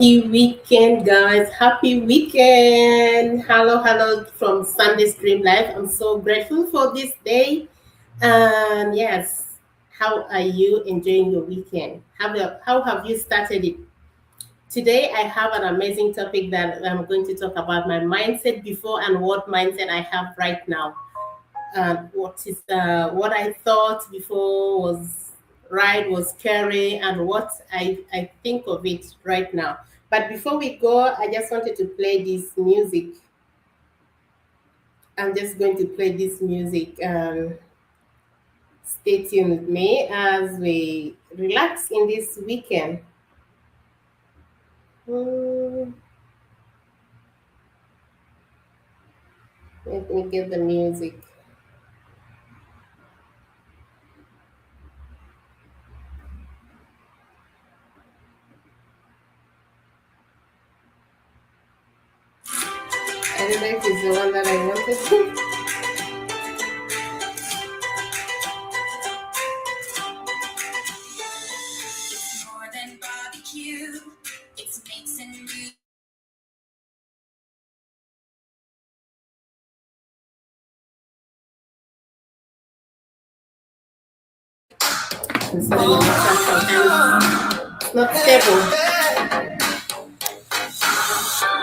Happy weekend, guys. Happy weekend. Hello from Sunday Stream Live. I'm so grateful for this day. And yes, how are you enjoying your weekend? How have you started it? Today, I have an amazing topic that I'm going to talk about my mindset before and what mindset I have right now. What I thought before was scary, and what I think of it right now. But before we go, I just wanted to play this music. I'm just going to play this music. Stay tuned with me as we relax in this weekend. Hmm, Let me get the music. I don't know if it's the one that I wanted. It's more than barbecue. It's mixing. And so you sometimes it's not stable.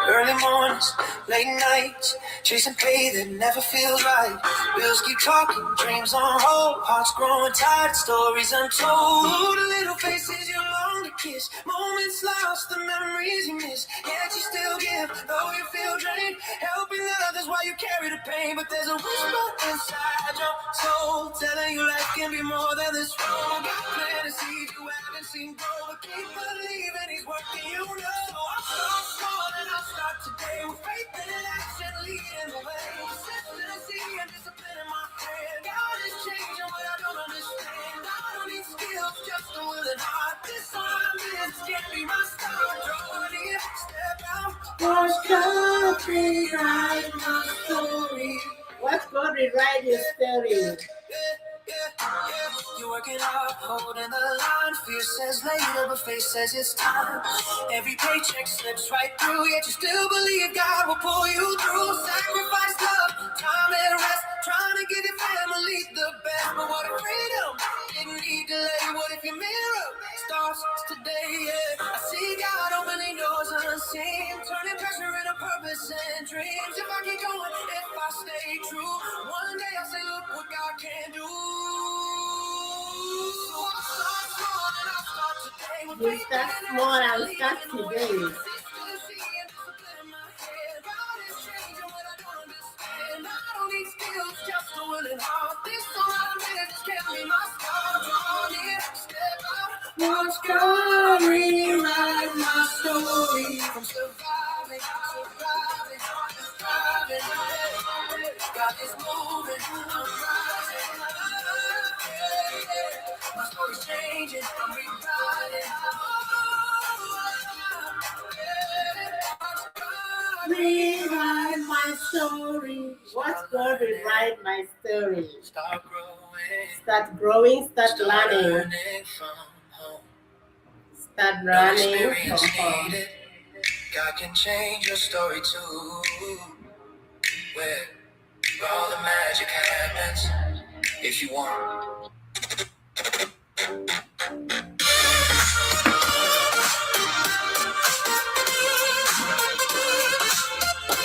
Early mornings, late nights, chasing pay that never feels right. Bills keep talking, dreams on hold, hearts growing tired, stories untold. Little faces you long to kiss, moments lost, the memories you miss. Yet you still give, though you feel drained. Helping others while you carry the pain, but there's a whisper inside your soul telling you life can be more than this road. Got planted seeds you haven't seen grow, but keep believing he's working, you know. So I'm so small and I'll start today with faith and action leading the way. Consistency and discipline in my hand. God is changing what I don't understand. I don't need skills, just a willing heart. This one is can be my start. Draw near, step out. Watch God rewrite my story. Watch God rewrite your story. You're working hard, holding the line. Fear says later, but faith says it's time. Every paycheck slips right through, yet you still believe God will pull you through. Sacrifice love, time and rest, trying to give your family the best. But what if freedom didn't need delay? What if your mirror starts today? Yeah. I see God opening doors unseen, turning pressure into purpose and dreams. If I keep going, if I stay true, one day I'll say, look what God can do. You start small and start today. Watch God rewrite my story. From surviving, thriving. God is moving, I'm rising. My story's changing, I'm rewriting. Rewrite my story. Watch God rewrite my story. Start growing, start learning. Start running from home. God can change your story too. Where all the magic happens if you want.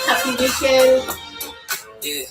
Happy weekend. Yeah.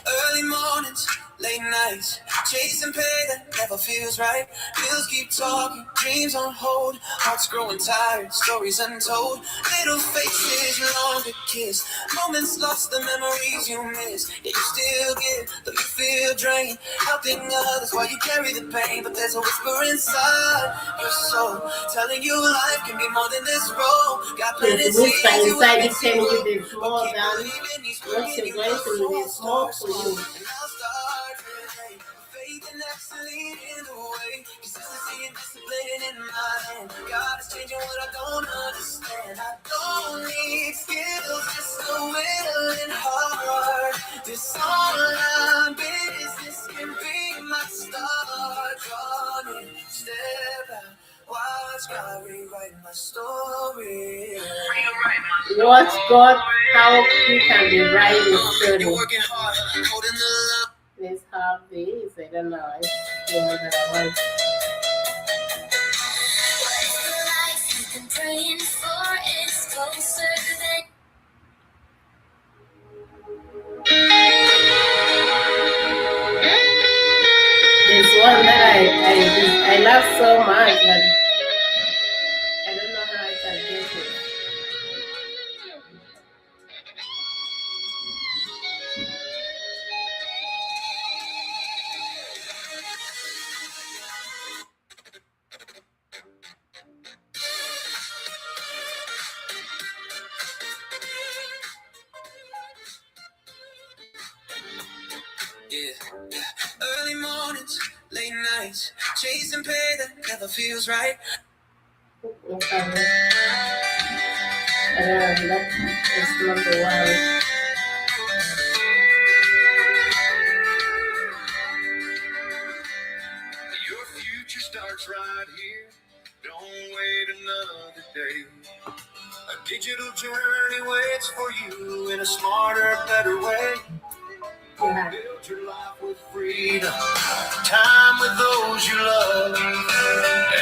Early mornings, late nights, chasing pay that never feels right. Bills keep talking, dreams on hold, hearts growing tired, stories untold. Little faces you long to kiss, moments lost, the memories you miss. Yet you still give, though you feel drained. Helping others while you carry the pain, but there's a whisper inside your soul telling you life can be more than this role. Got plenty seeds you haven't seen grow, but keep believing he's working, you know. There's more for you. And I'll start today. Faith and action leading the way. Consistency and discipline in my hand. God is changing what I don't understand. I don't need skills, just a willing heart. This online business can be my start. Draw in, step out. Watch God rewrite my story. Watch God, how He can be right in story. Let's have this. I don't know. It's the one that I want. There's one that I love so much, but I don't know how I can get it. Yeah. Early mornings, late nights, chasing pay that never feels right. Okay. That's number one. Your future starts right here. Don't wait another day. A digital journey waits for you in a smarter, better way. Yeah. Build your life with freedom, time with those you love,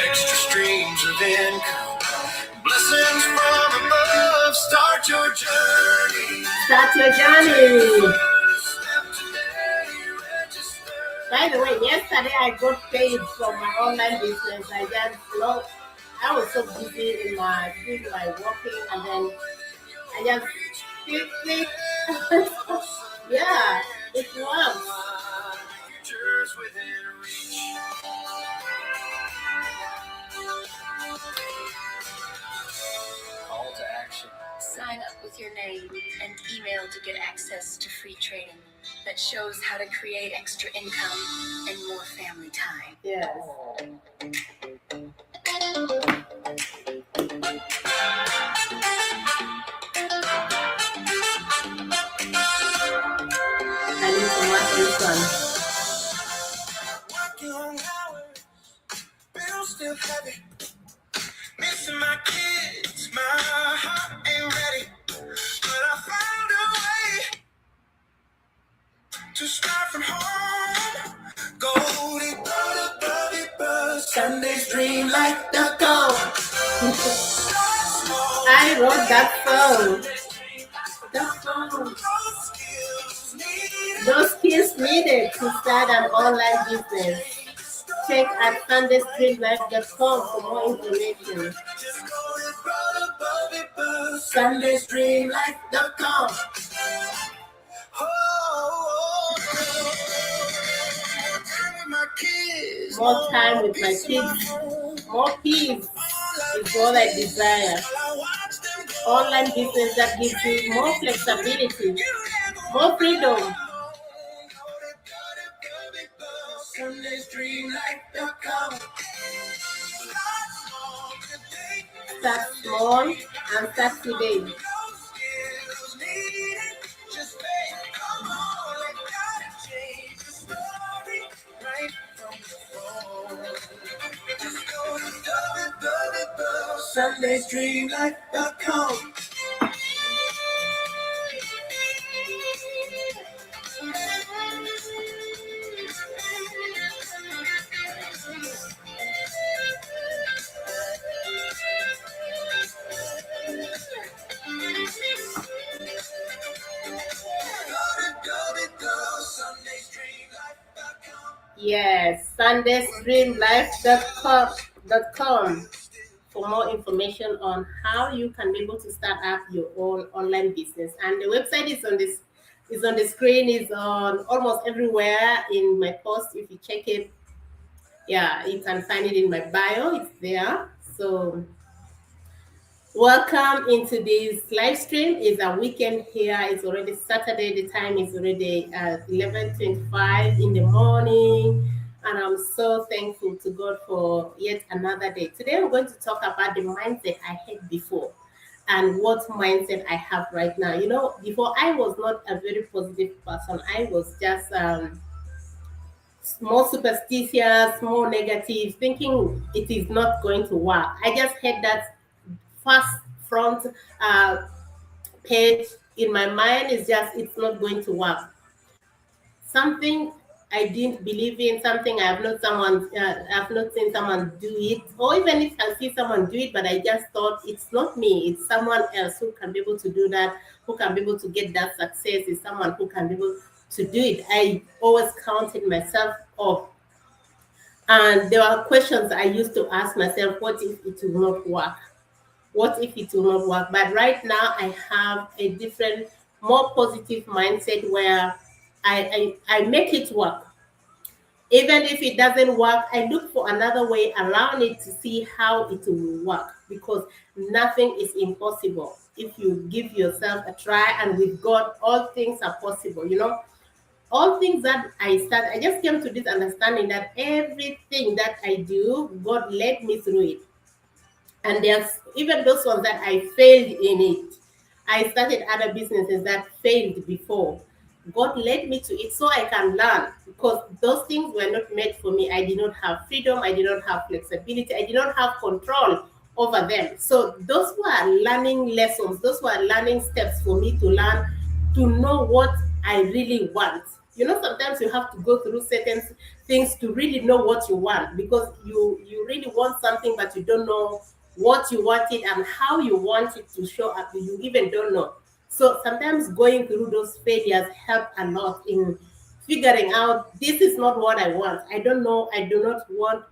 extra streams of income, blessings from above. Start your journey. Start your journey. By the way, yesterday I got paid from my online business. I just I was so busy in my doing my working, and then I just click. Yeah, it works. Call to action. Sign up with your name and email to get access to free training that shows how to create extra income and more family time. Yes. I need to mark this one. Working long hours, bills still heavy. Missing my kids, my heart ain't ready. But I found a way to start from home. Sunday's dream like the gold. I wrote that song. That song. Those skills needed to start an online business. Check at sundaystreamlife.com for more information. Sundaystreamlife.com. More time with my kids. More peace is all I desire. Online business that gives you more flexibility, more freedom. Sundaystreamlife.com. Start small and start today. Sundaystreamlife.com. Yes, sundaystreamlife.com for more information on how you can be able to start up your own online business. And the website is on the screen, is on almost everywhere in my post. If you check it, yeah, you can find it in my bio. It's there. So welcome into this live stream. It's a weekend here. It's already Saturday. The time is already 11:25 in the morning. And I'm so thankful to God for yet another day. Today I'm going to talk about the mindset I had before and what mindset I have right now. You know, before I was not a very positive person. I was just more superstitious, more negative, thinking it is not going to work. I just had that first front uh, page in my mind is just, it's not going to work. Something I didn't believe in, something I've not seen someone do it, or even if I see someone do it, but I just thought it's not me, it's someone else who can be able to do that, who can be able to get that success, is someone who can be able to do it. I always counted myself off. And there are questions I used to ask myself, what if it will not work? What if it will not work? But right now I have a different, more positive mindset where I make it work. Even if it doesn't work, I look for another way around it to see how it will work, because nothing is impossible if you give yourself a try. And with God, all things are possible. All things that I just came to this understanding that everything that I do, God led me through it. And there's even those ones that I failed in it. I started other businesses that failed before. God led me to it so I can learn, because those things were not made for me. I did not have freedom. I did not have flexibility. I did not have control over them. So those were learning lessons. Those were learning steps for me to learn, to know what I really want. Sometimes you have to go through certain things to really know what you want, because you really want something, but you don't know what you want it and how you want it to show up. You even don't know. So sometimes going through those failures help a lot in figuring out, this is not what I want. I don't know. I do not want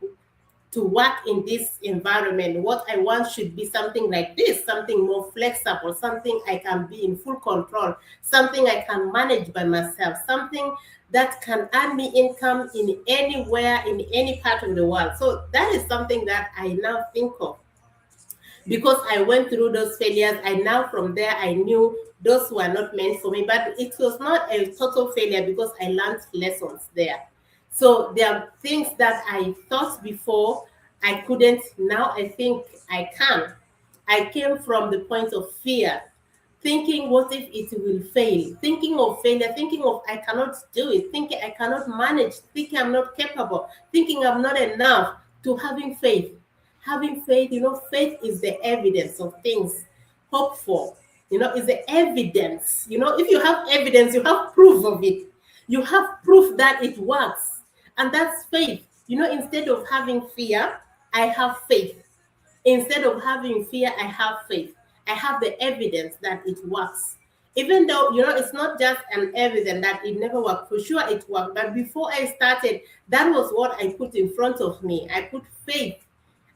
to work in this environment. What I want should be something like this, something more flexible, something I can be in full control, something I can manage by myself, something that can earn me income in anywhere, in any part of the world. So that is something that I now think of. Because I went through those failures, I now from there I knew those were not meant for me. But it was not a total failure, because I learned lessons there. So there are things that I thought before I couldn't, now I think I can. I came from the point of fear, thinking, what if it will fail? Thinking of failure, thinking of I cannot do it, thinking I cannot manage, thinking I'm not capable, thinking I'm not enough, to having faith. Having faith, faith is the evidence of things hoped for. Is the evidence. If you have evidence, you have proof of it. You have proof that it works. And that's faith. Instead of having fear, I have faith. Instead of having fear, I have faith. I have the evidence that it works. Even though, it's not just an evidence that it never worked. For sure it worked. But before I started, that was what I put in front of me. I put faith.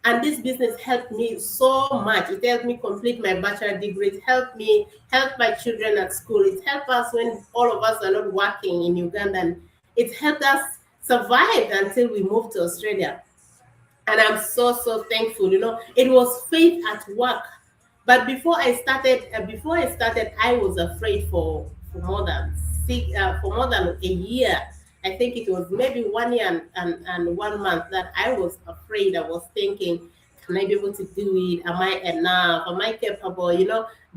And this business helped me so much. It helped me complete my bachelor degree. It helped me help my children at school. It helped us when all of us are not working in Uganda. And it helped us survive until we moved to Australia. And I'm so, so thankful. It was faith at work. But before I started, I was afraid for more than a year. I think it was maybe 1 year and 1 month that I was afraid. I was thinking, can I be able to do it? Am I enough? Am I capable?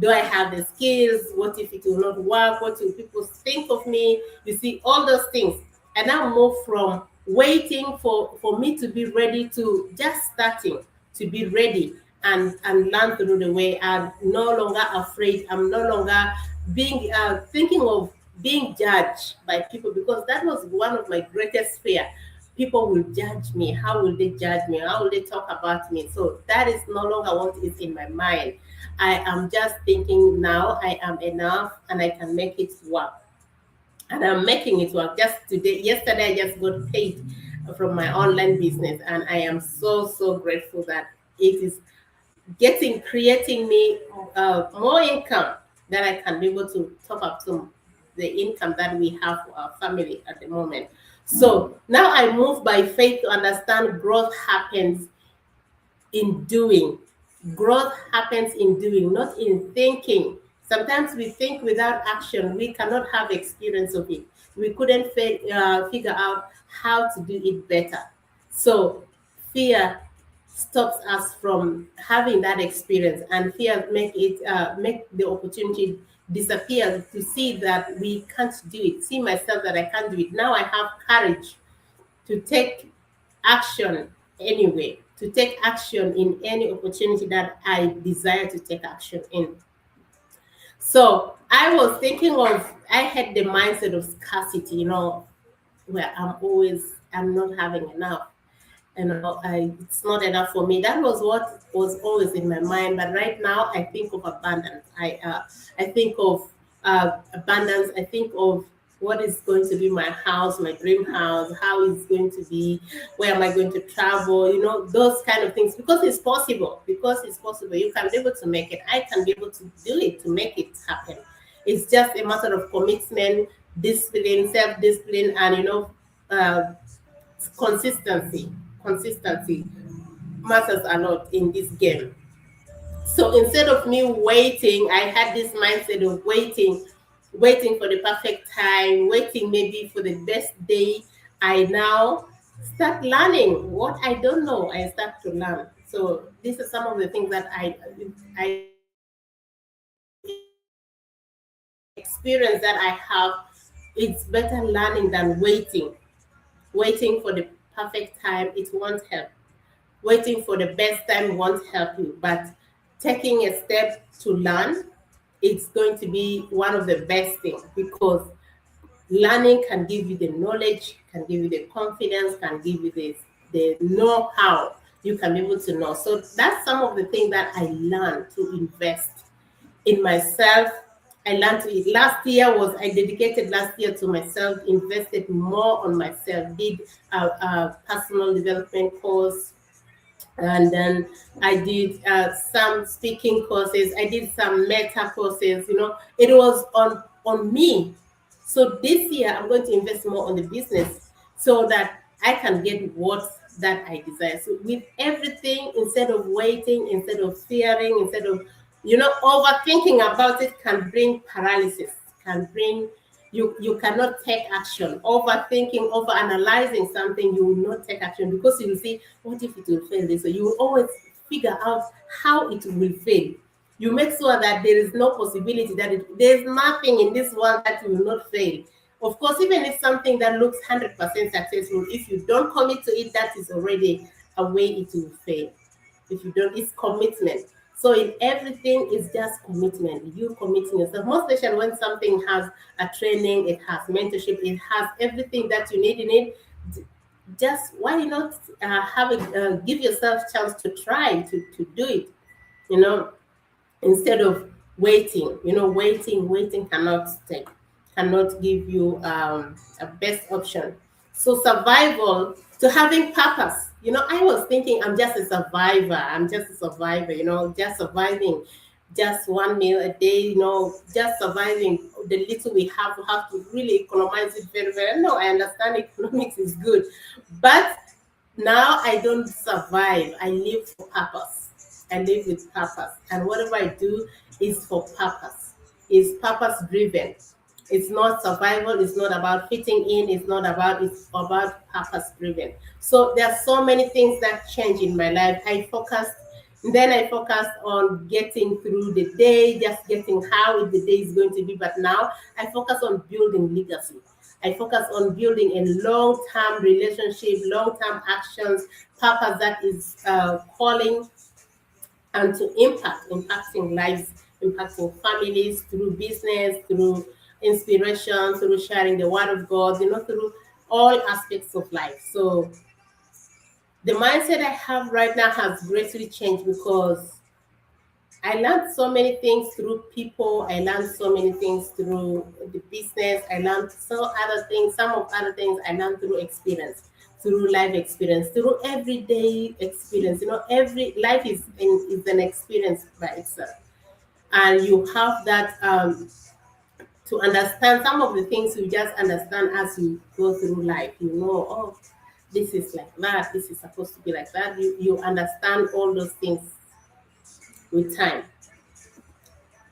Do I have the skills? What if it will not work? What will people think of me? You see, all those things. And now move from waiting for me to be ready to just starting to be ready and learn through the way. I'm no longer afraid. I'm no longer being thinking of being judged by people, because that was one of my greatest fear. People will judge me. How will they judge me? How will they talk about me? So that is no longer what is in my mind. I am just thinking, now I am enough and I can make it work. And I'm making it work. Yesterday, I just got paid from my online business, and I am so, so grateful that it is creating me more income that I can be able to top up to the income that we have for our family at the moment. So now I move by faith to understand growth happens in doing. Growth happens in doing, not in thinking. Sometimes we think without action, we cannot have experience of it. We couldn't figure out how to do it better. So fear stops us from having that experience, and fear make the opportunity disappear, to see that we can't do it. See myself that I can't do it. Now I have courage to take action anyway, to take action in any opportunity that I desire to take action in. So I was thinking of, I had the mindset of scarcity, where I'm not having enough. It's not enough for me. That was what was always in my mind. But right now, I think of abundance. I think of abundance. I think of what is going to be my house, my dream house, how it's going to be, where am I going to travel, those kind of things. Because it's possible. Because it's possible. You can be able to make it. I can be able to do it, to make it happen. It's just a matter of commitment, discipline, self-discipline, and uh, consistency matters a lot in this game. So instead of me waiting, I had this mindset of waiting for the perfect time, waiting maybe for the best day. I now start learning what I don't know. I start to learn. So these are some of the things that I experience that I have. It's better learning than waiting. Waiting for the perfect time, it won't help. Waiting for the best time won't help you. But taking a step to learn, it's going to be one of the best things, because learning can give you the knowledge, can give you the confidence, can give you the know-how. You can be able to know. So that's some of the things that I learned to invest in myself. I learned to I dedicated last year to myself, invested more on myself, did a personal development course, and then I did some speaking courses. I did some meta courses. It was on me. So this year I'm going to invest more on the business, so that I can get what that I desire. So with everything, instead of waiting, instead of fearing, instead of overthinking about it, can bring paralysis, can bring you cannot take action. Overthinking, over analyzing something, you will not take action, because you will see, what if it will fail? So you will always figure out how it will fail. You make sure that there is no possibility that there's nothing in this world that will not fail. Of course, even if something that looks 100% successful, if you don't commit to it, that is already a way it will fail. If you don't, it's commitment. So in everything, it's just commitment. You committing yourself. Most especially when something has a training, it has mentorship, it has everything that you need in it. Just why not give yourself a chance to try to do it, instead of waiting. Waiting cannot give you a best option. So survival to having purpose. I was thinking I'm just a survivor. Just surviving, just one meal a day, just surviving the little we have. We have to really economize it very, very. No, I understand economics is good, but now I don't survive. I live for purpose. I live with purpose. And whatever I do is for purpose. It's purpose driven. It's not survival. It's not about fitting in. It's about purpose driven. So there are so many things that change in my life. I focused on getting through the day, just getting how the day is going to be. But now I focus on building legacy. I focus on building a long-term relationship, long-term actions, purpose that is calling and to impacting lives, impacting families through business, through inspiration, through sharing the word of God, through all aspects of life. So the mindset I have right now has greatly changed, because I learned so many things through people. I learned so many things through the business. I learned some other things I learned through experience, through life experience, through everyday experience. Every life is an experience by itself. And you have that to understand some of the things. You just understand as you go through life. Oh, this is like that. This is supposed to be like that. You understand all those things with time.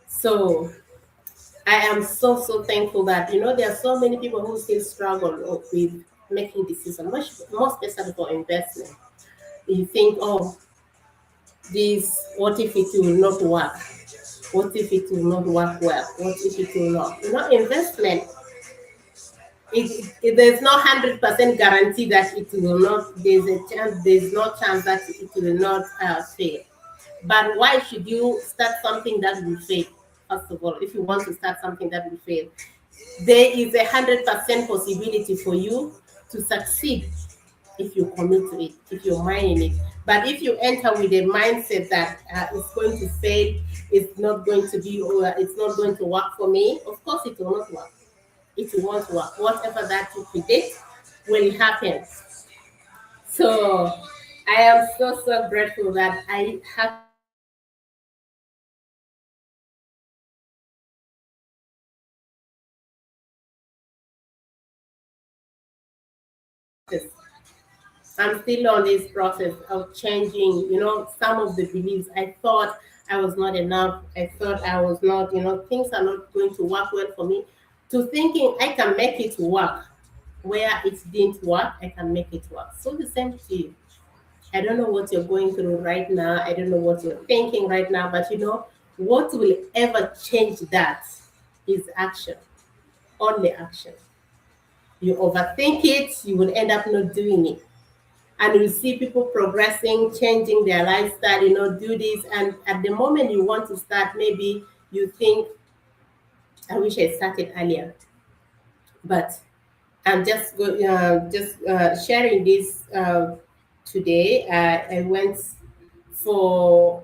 So I am so thankful that there are so many people who still struggle with making decisions, more especially for investment. You think, oh, what if it will not work? What if it will not work well? What if it will not? Investment, there's no 100% guarantee that it will not. There's no chance that it will not fail. But why should you start something that will fail? first of all, if you want to start something that will fail, there is 100% possibility for you to succeed if you commit to it, if you're minding it. But if you enter with a mindset that it's going to fail, it's not going to be, or it's not going to work for me, of course it will not work. It won't work. Whatever that you predict will happen. So I am so grateful that I have this. I'm still on this process of changing, some of the beliefs. I thought I was not enough. I thought I was not, things are not going to work well for me. To thinking I can make it work where it didn't work, I can make it work. So the same to you. I don't know what you're going through right now. I don't know what you're thinking right now, but what will ever change that is action, only action. You overthink it, you will end up not doing it. And you see people progressing, changing their lifestyle, do this. And at the moment you want to start, maybe you think, I wish I started earlier. But I'm just sharing this today. I went for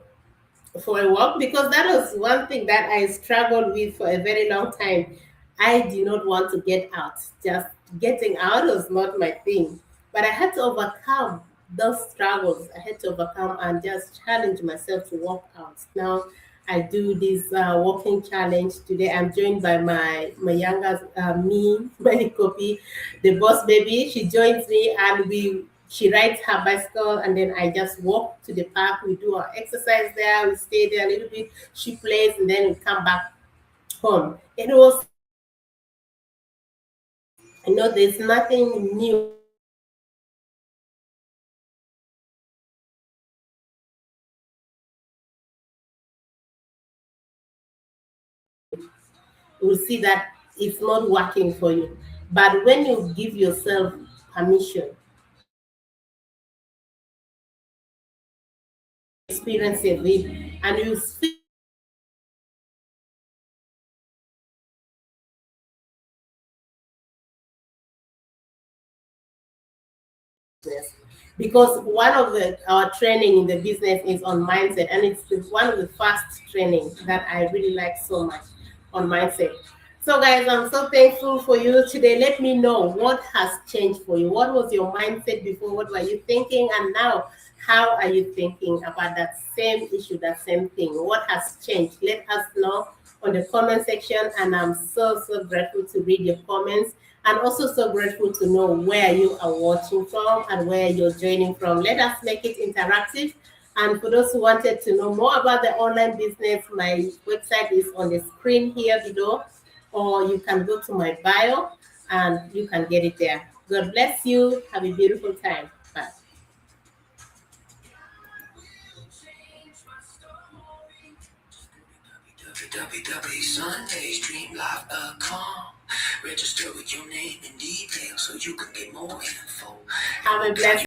a walk because that was one thing that I struggled with for a very long time. I did not want to get out. Just getting out was not my thing. But I had to overcome those struggles. I had to overcome and just challenge myself to walk out. Now I do this walking challenge. Today I'm joined by my younger me, my copy, the boss baby. She joins me and she rides her bicycle and then I just walk to the park. We do our exercise there. We stay there a little bit. She plays and then we come back home. It was, there's nothing new. You'll see that it's not working for you. But when you give yourself permission, experience it, and you see, because one of our training in the business is on mindset, and it's one of the first training that I really like so much on mindset. So guys, I'm so thankful for you today. Let me know what has changed for you. What was your mindset before? What were you thinking? And now, how are you thinking about that same issue, that same thing? What has changed? Let us know on the comment section. And I'm so grateful to read your comments. And also so grateful to know where you are watching from and where you're joining from. Let us make it interactive. And for those who wanted to know more about the online business, my website is on the screen here below, or you can go to my bio and you can get it there. God bless you. Have a beautiful time. Bye. www.sundaysdreamlife.com. Register with your name and details so you can get more info. Have a blessed